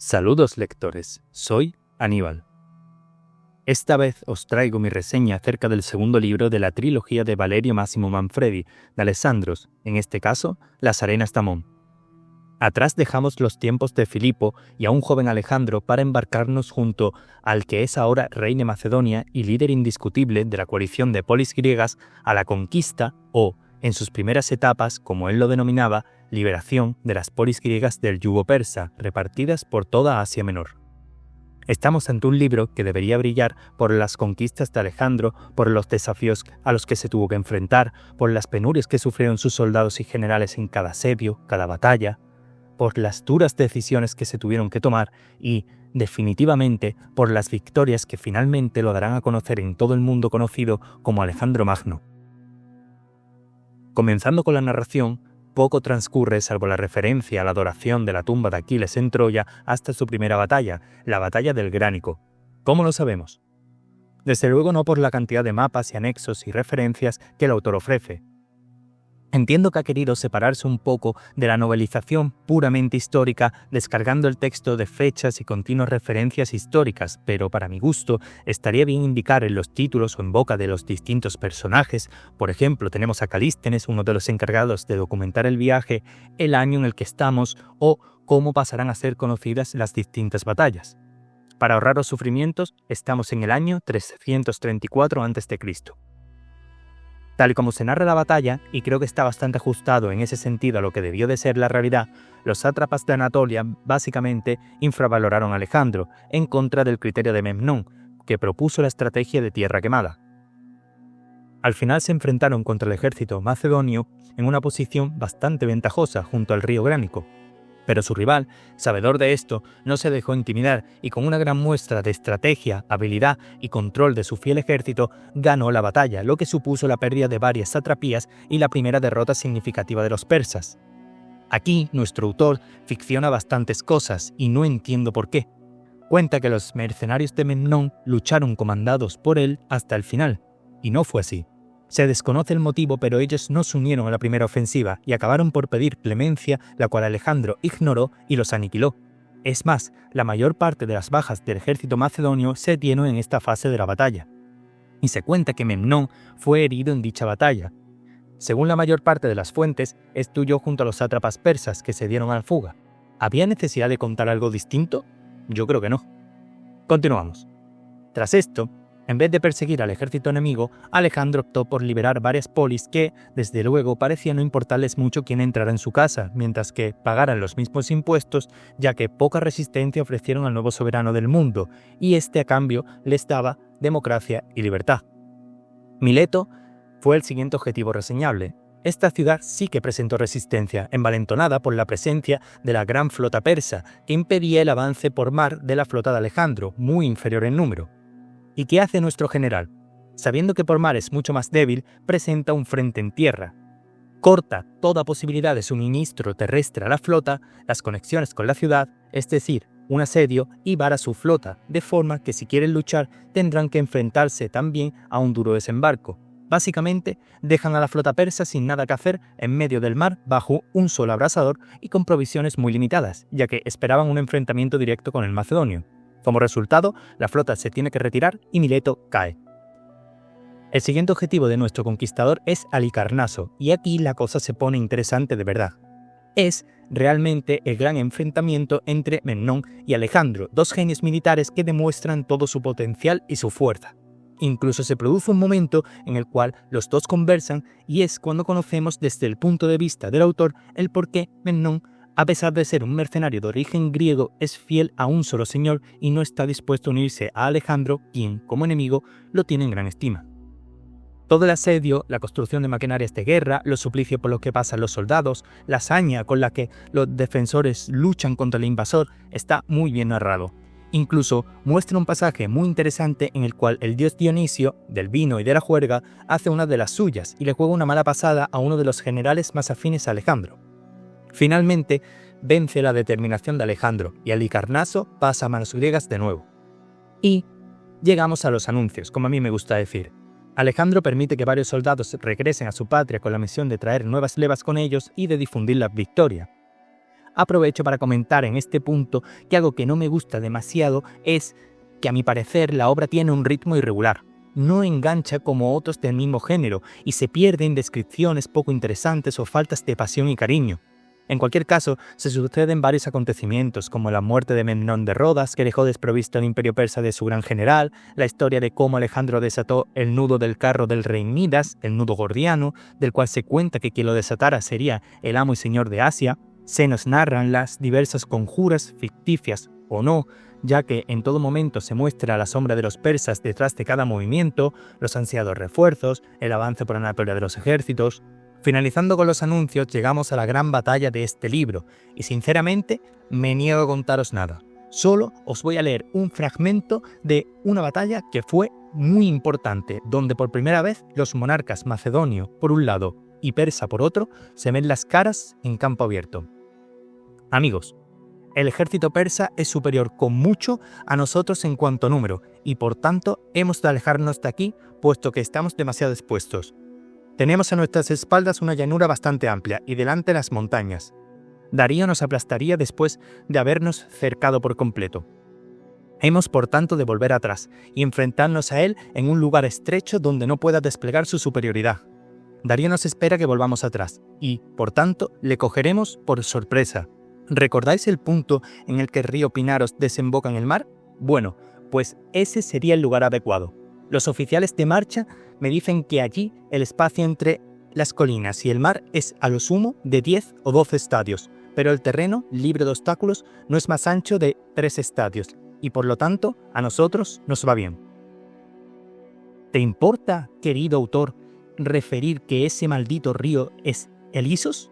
Saludos lectores, soy Aníbal. Esta vez os traigo mi reseña acerca del segundo libro de la trilogía de Valerio Massimo Manfredi, de Alessandros, en este caso, Las Arenas d'Amon. Atrás dejamos los tiempos de Filipo y a un joven Alejandro para embarcarnos junto al que es ahora rey de Macedonia y líder indiscutible de la coalición de polis griegas a la conquista o, en sus primeras etapas, como él lo denominaba, liberación de las polis griegas del yugo persa, repartidas por toda Asia Menor. Estamos ante un libro que debería brillar por las conquistas de Alejandro, por los desafíos a los que se tuvo que enfrentar, por las penurias que sufrieron sus soldados y generales en cada asedio, cada batalla, por las duras decisiones que se tuvieron que tomar y, definitivamente, por las victorias que finalmente lo darán a conocer en todo el mundo conocido como Alejandro Magno. Comenzando con la narración, poco transcurre salvo la referencia a la adoración de la tumba de Aquiles en Troya hasta su primera batalla, la batalla del Gránico. ¿Cómo lo sabemos? Desde luego no por la cantidad de mapas y anexos y referencias que el autor ofrece. Entiendo que ha querido separarse un poco de la novelización puramente histórica, descargando el texto de fechas y continuas referencias históricas, pero para mi gusto estaría bien indicar en los títulos o en boca de los distintos personajes, por ejemplo, tenemos a Calístenes, uno de los encargados de documentar el viaje, el año en el que estamos o cómo pasarán a ser conocidas las distintas batallas. Para ahorraros sufrimientos, estamos en el año 334 a.C. Tal y como se narra la batalla, y creo que está bastante ajustado en ese sentido a lo que debió de ser la realidad, los sátrapas de Anatolia básicamente infravaloraron a Alejandro, en contra del criterio de Memnón, que propuso la estrategia de tierra quemada. Al final se enfrentaron contra el ejército macedonio en una posición bastante ventajosa junto al río Gránico. Pero su rival, sabedor de esto, no se dejó intimidar y con una gran muestra de estrategia, habilidad y control de su fiel ejército, ganó la batalla, lo que supuso la pérdida de varias satrapías y la primera derrota significativa de los persas. Aquí, nuestro autor ficciona bastantes cosas y no entiendo por qué. Cuenta que los mercenarios de Memnón lucharon comandados por él hasta el final, y no fue así. Se desconoce el motivo, pero ellos no se unieron a la primera ofensiva y acabaron por pedir clemencia, la cual Alejandro ignoró y los aniquiló. Es más, la mayor parte de las bajas del ejército macedonio se dieron en esta fase de la batalla. Y se cuenta que Memnón fue herido en dicha batalla. Según la mayor parte de las fuentes, esto huyó junto a los sátrapas persas que se dieron a la fuga. ¿Había necesidad de contar algo distinto? Yo creo que no. Continuamos. Tras esto, en vez de perseguir al ejército enemigo, Alejandro optó por liberar varias polis que, desde luego, parecía no importarles mucho quién entrara en su casa, mientras que pagaran los mismos impuestos, ya que poca resistencia ofrecieron al nuevo soberano del mundo, y este a cambio les daba democracia y libertad. Mileto fue el siguiente objetivo reseñable. Esta ciudad sí que presentó resistencia, envalentonada por la presencia de la gran flota persa, que impedía el avance por mar de la flota de Alejandro, muy inferior en número. ¿Y qué hace nuestro general? Sabiendo que por mar es mucho más débil, presenta un frente en tierra. Corta toda posibilidad de suministro terrestre a la flota, las conexiones con la ciudad, es decir, un asedio, y vara su flota, de forma que si quieren luchar tendrán que enfrentarse también a un duro desembarco. Básicamente, dejan a la flota persa sin nada que hacer en medio del mar bajo un solo abrasador y con provisiones muy limitadas, ya que esperaban un enfrentamiento directo con el macedonio. Como resultado, la flota se tiene que retirar y Mileto cae. El siguiente objetivo de nuestro conquistador es Halicarnaso, y aquí la cosa se pone interesante de verdad. Es realmente el gran enfrentamiento entre Memnón y Alejandro, dos genios militares que demuestran todo su potencial y su fuerza. Incluso se produce un momento en el cual los dos conversan y es cuando conocemos desde el punto de vista del autor el por qué Memnón, a pesar de ser un mercenario de origen griego, es fiel a un solo señor y no está dispuesto a unirse a Alejandro, quien, como enemigo, lo tiene en gran estima. Todo el asedio, la construcción de maquinarias de guerra, los suplicios por los que pasan los soldados, la hazaña con la que los defensores luchan contra el invasor, está muy bien narrado. Incluso muestra un pasaje muy interesante en el cual el dios Dionisio, del vino y de la juerga, hace una de las suyas y le juega una mala pasada a uno de los generales más afines a Alejandro. Finalmente, vence la determinación de Alejandro y Halicarnaso pasa a manos griegas de nuevo. Y llegamos a los anuncios, como a mí me gusta decir. Alejandro permite que varios soldados regresen a su patria con la misión de traer nuevas levas con ellos y de difundir la victoria. Aprovecho para comentar en este punto que algo que no me gusta demasiado es que a mi parecer la obra tiene un ritmo irregular. No engancha como otros del mismo género y se pierde en descripciones poco interesantes o faltas de pasión y cariño. En cualquier caso, se suceden varios acontecimientos, como la muerte de Memnón de Rodas, que dejó desprovisto al imperio persa de su gran general, la historia de cómo Alejandro desató el nudo del carro del rey Midas, el nudo gordiano, del cual se cuenta que quien lo desatara sería el amo y señor de Asia. Se nos narran las diversas conjuras, ficticias o no, ya que en todo momento se muestra la sombra de los persas detrás de cada movimiento, los ansiados refuerzos, el avance por Anatolia de los ejércitos. Finalizando con los anuncios, llegamos a la gran batalla de este libro, y sinceramente me niego a contaros nada. Solo os voy a leer un fragmento de una batalla que fue muy importante, donde por primera vez los monarcas macedonio por un lado y persa por otro se ven las caras en campo abierto. Amigos, el ejército persa es superior con mucho a nosotros en cuanto a número, y por tanto hemos de alejarnos de aquí, puesto que estamos demasiado expuestos. Tenemos a nuestras espaldas una llanura bastante amplia y delante las montañas. Darío nos aplastaría después de habernos cercado por completo. Hemos por tanto de volver atrás y enfrentarnos a él en un lugar estrecho donde no pueda desplegar su superioridad. Darío nos espera que volvamos atrás y, por tanto, le cogeremos por sorpresa. ¿Recordáis el punto en el que el río Pinaros desemboca en el mar? Bueno, pues ese sería el lugar adecuado. Los oficiales de marcha me dicen que allí el espacio entre las colinas y el mar es a lo sumo de 10 o 12 estadios, pero el terreno, libre de obstáculos, no es más ancho de 3 estadios, y por lo tanto a nosotros nos va bien. ¿Te importa, querido autor, referir que ese maldito río es el Isos?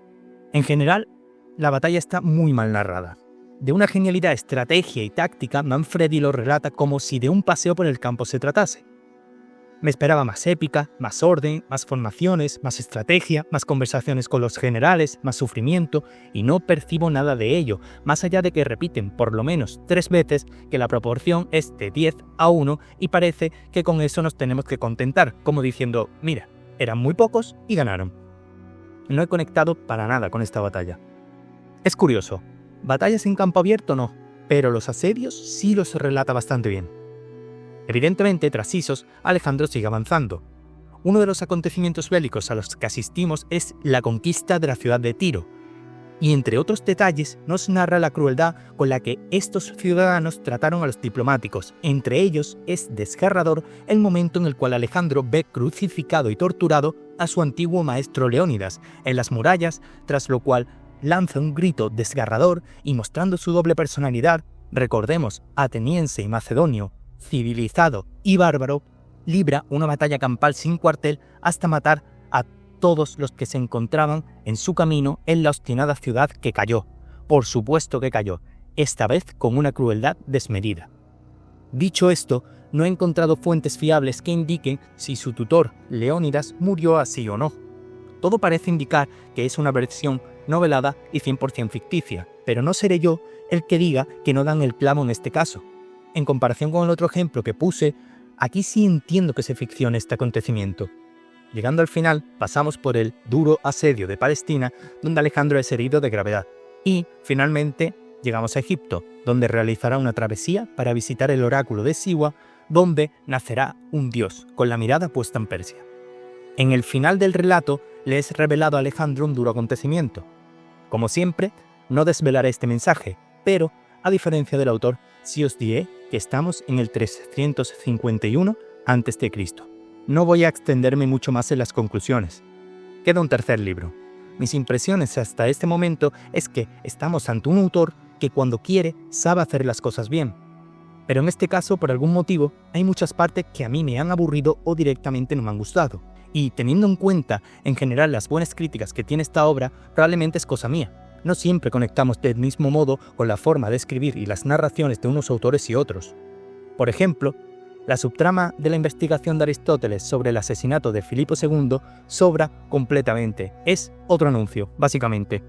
En general, la batalla está muy mal narrada. De una genialidad, estrategia y táctica, Manfredi lo relata como si de un paseo por el campo se tratase. Me esperaba más épica, más orden, más formaciones, más estrategia, más conversaciones con los generales, más sufrimiento, y no percibo nada de ello, más allá de que repiten por lo menos 3 veces que la proporción es de 10 a 1 y parece que con eso nos tenemos que contentar, como diciendo, mira, eran muy pocos y ganaron. No he conectado para nada con esta batalla. Es curioso, batallas en campo abierto no, pero los asedios sí los relata bastante bien. Evidentemente, tras Isos, Alejandro sigue avanzando. Uno de los acontecimientos bélicos a los que asistimos es la conquista de la ciudad de Tiro, y entre otros detalles nos narra la crueldad con la que estos ciudadanos trataron a los diplomáticos. Entre ellos es desgarrador el momento en el cual Alejandro ve crucificado y torturado a su antiguo maestro Leónidas en las murallas, tras lo cual lanza un grito desgarrador y mostrando su doble personalidad, recordemos, ateniense y macedonio, civilizado y bárbaro, libra una batalla campal sin cuartel hasta matar a todos los que se encontraban en su camino en la obstinada ciudad que cayó. Por supuesto que cayó, esta vez con una crueldad desmedida. Dicho esto, no he encontrado fuentes fiables que indiquen si su tutor, Leónidas, murió así o no. Todo parece indicar que es una versión novelada y 100% ficticia, pero no seré yo el que diga que no dan el clavo en este caso. En comparación con el otro ejemplo que puse, aquí sí entiendo que se ficcione este acontecimiento. Llegando al final, pasamos por el duro asedio de Palestina, donde Alejandro es herido de gravedad. Y, finalmente, llegamos a Egipto, donde realizará una travesía para visitar el oráculo de Siwa, donde nacerá un dios, con la mirada puesta en Persia. En el final del relato, le es revelado a Alejandro un duro acontecimiento. Como siempre, no desvelaré este mensaje, pero, a diferencia del autor, sí os diré que estamos en el 351 a.C. No voy a extenderme mucho más en las conclusiones. Queda un tercer libro. Mis impresiones hasta este momento es que estamos ante un autor que cuando quiere sabe hacer las cosas bien. Pero en este caso, por algún motivo, hay muchas partes que a mí me han aburrido o directamente no me han gustado. Y teniendo en cuenta, en general, las buenas críticas que tiene esta obra, probablemente es cosa mía. No siempre conectamos del mismo modo con la forma de escribir y las narraciones de unos autores y otros. Por ejemplo, la subtrama de la investigación de Aristóteles sobre el asesinato de Filipo II sobra completamente. Es otro anuncio, básicamente.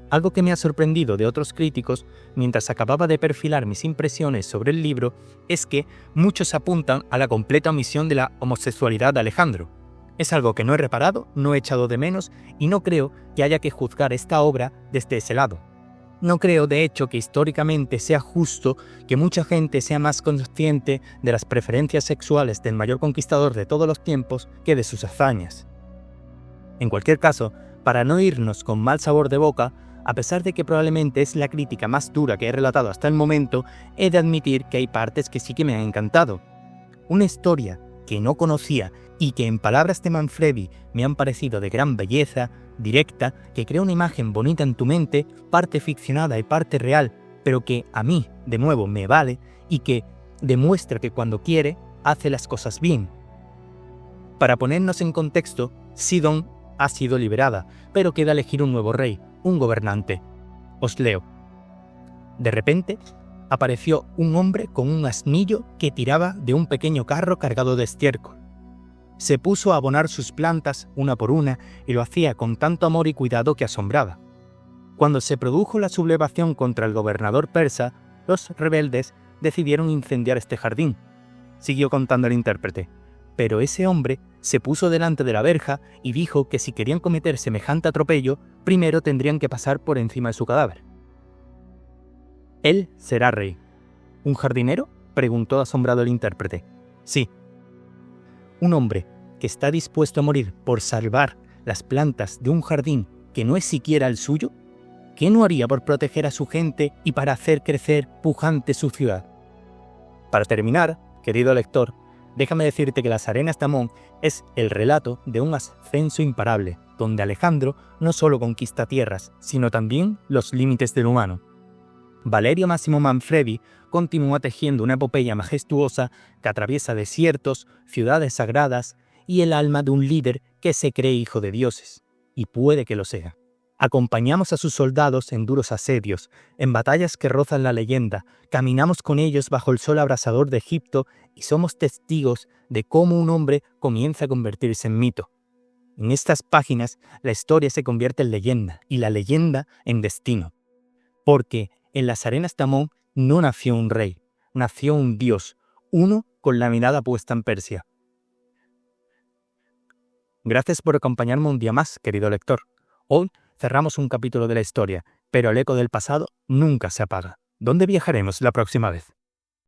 Algo que me ha sorprendido de otros críticos, mientras acababa de perfilar mis impresiones sobre el libro, es que muchos apuntan a la completa omisión de la homosexualidad de Alejandro. Es algo que no he reparado, no he echado de menos y no creo que haya que juzgar esta obra desde ese lado. No creo, de hecho, que históricamente sea justo que mucha gente sea más consciente de las preferencias sexuales del mayor conquistador de todos los tiempos que de sus hazañas. En cualquier caso, para no irnos con mal sabor de boca, a pesar de que probablemente es la crítica más dura que he relatado hasta el momento, he de admitir que hay partes que sí que me han encantado. Una historia que no conocía y que en palabras de Manfredi me han parecido de gran belleza, directa, que crea una imagen bonita en tu mente, parte ficcionada y parte real, pero que a mí, de nuevo, me vale y que demuestra que cuando quiere, hace las cosas bien. Para ponernos en contexto, Sidon ha sido liberada, pero queda elegir un nuevo rey, un gobernante. Os leo. De repente, apareció un hombre con un asnillo que tiraba de un pequeño carro cargado de estiércol. Se puso a abonar sus plantas una por una y lo hacía con tanto amor y cuidado que asombraba. Cuando se produjo la sublevación contra el gobernador persa, los rebeldes decidieron incendiar este jardín. Siguió contando el intérprete. Pero ese hombre se puso delante de la verja y dijo que si querían cometer semejante atropello, primero tendrían que pasar por encima de su cadáver. Él será rey. ¿Un jardinero?, preguntó asombrado el intérprete. Sí. Un hombre que está dispuesto a morir por salvar las plantas de un jardín que no es siquiera el suyo, ¿qué no haría por proteger a su gente y para hacer crecer pujante su ciudad? Para terminar, querido lector, déjame decirte que Las Arenas de Amón es el relato de un ascenso imparable, donde Alejandro no solo conquista tierras, sino también los límites del humano. Valerio Massimo Manfredi continúa tejiendo una epopeya majestuosa que atraviesa desiertos, ciudades sagradas y el alma de un líder que se cree hijo de dioses, y puede que lo sea. Acompañamos a sus soldados en duros asedios, en batallas que rozan la leyenda, caminamos con ellos bajo el sol abrasador de Egipto y somos testigos de cómo un hombre comienza a convertirse en mito. En estas páginas, la historia se convierte en leyenda y la leyenda en destino. Porque en Las Arenas de Amón no nació un rey, nació un dios, uno con la mirada puesta en Persia. Gracias por acompañarme un día más, querido lector. Hoy cerramos un capítulo de la historia, pero el eco del pasado nunca se apaga. ¿Dónde viajaremos la próxima vez?